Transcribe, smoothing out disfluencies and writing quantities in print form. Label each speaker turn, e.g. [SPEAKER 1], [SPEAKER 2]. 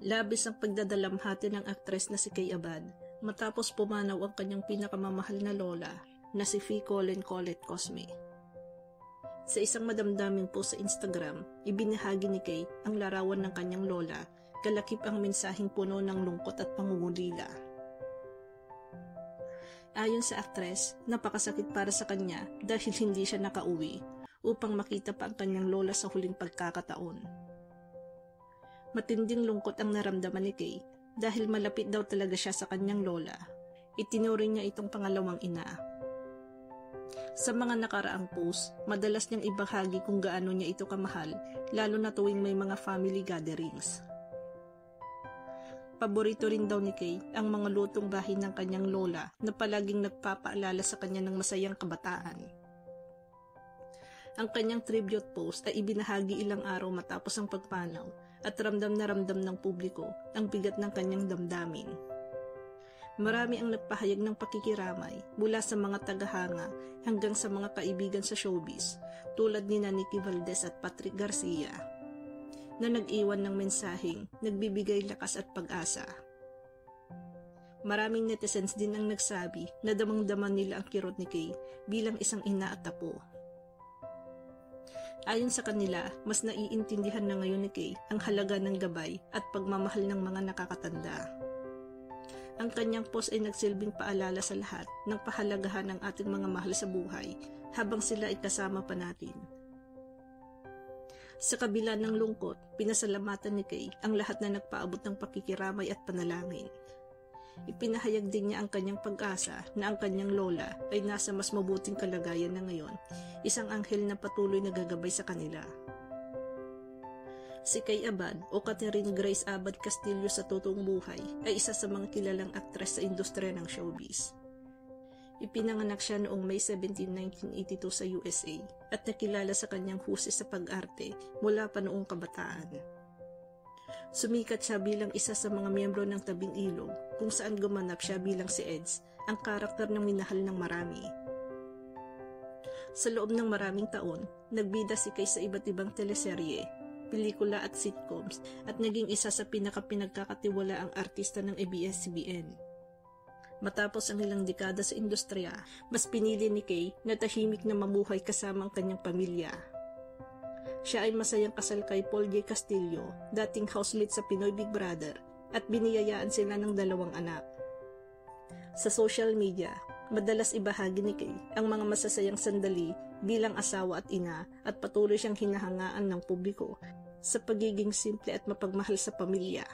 [SPEAKER 1] Labis ang pagdadalamhati ng aktres na si Kay Abad matapos pumanaw ang kanyang pinakamamahal na lola na si Fee Colleen Colette Cosme. Sa isang madamdaming post sa Instagram, ibinahagi ni Kay ang larawan ng kanyang lola, kalakip ang mensaheng puno ng lungkot at pangungulila. Ayon sa aktres, napakasakit para sa kanya dahil hindi siya nakauwi upang makita pa ang kanyang lola sa huling pagkakataon. Matinding lungkot ang naramdaman ni Kay dahil malapit daw talaga siya sa kanyang lola. Itinuring niya itong pangalawang ina. Sa mga nakaraang post, madalas niyang ibahagi kung gaano niya ito kamahal, lalo na tuwing may mga family gatherings. Paborito rin daw ni Kay ang mga lutong bahay ng kanyang lola na palaging nagpapaalala sa kanya ng masayang kabataan. Ang kanyang tribute post ay ibinahagi ilang araw matapos ang pagpanaw at ramdam na ramdam ng publiko ang bigat ng kanyang damdamin. Marami ang nagpahayag ng pakikiramay mula sa mga tagahanga hanggang sa mga kaibigan sa showbiz tulad ni Nicky Valdez at Patrick Garcia na nag-iwan ng mensaheng nagbibigay lakas at pag-asa. Maraming netizens din ang nagsabi na damang-daman nila ang kirot ni Kay bilang isang ina at apo. Ayon sa kanila, mas naiintindihan na ngayon ni Kay ang halaga ng gabay at pagmamahal ng mga nakakatanda. Ang kanyang post ay nagsilbing paalala sa lahat ng pahalagahan ng ating mga mahal sa buhay habang sila ay kasama pa natin. Sa kabila ng lungkot, pinasalamatan ni Kay ang lahat na nagpaabot ng pakikiramay at panalangin. Ipinahayag din niya ang kanyang pag-asa na ang kanyang lola ay nasa mas mabuting kalagayan na ngayon, isang anghel na patuloy na gagabay sa kanila. Si Kay Abad o Catherine Grace Abad Castillo sa totoong buhay ay isa sa mga kilalang aktres sa industriya ng showbiz. Ipinanganak siya noong May 17, 1982 sa USA at nakilala sa kanyang husay sa pag-arte mula pa noong kabataan. Sumikat siya bilang isa sa mga miyembro ng Tabing Ilog kung saan gumanap siya bilang si Eds, ang karakter ng minahal ng marami. Sa loob ng maraming taon, nagbida si Kay sa iba't ibang teleserye, pelikula at sitcoms at naging isa sa pinagkakatiwalaang artista ng ABS-CBN. Matapos ang ilang dekada sa industriya, mas pinili ni Kay na tahimik na mamuhay kasama ang kanyang pamilya. Siya ay masayang kasal kay Paul J. Castillo, dating housemaid sa Pinoy Big Brother, at biniyayaan sila ng 2 anak. Sa social media, madalas ibahagi ni Kay ang mga masasayang sandali bilang asawa at ina at patuloy siyang hinahangaan ng publiko sa pagiging simple at mapagmahal sa pamilya.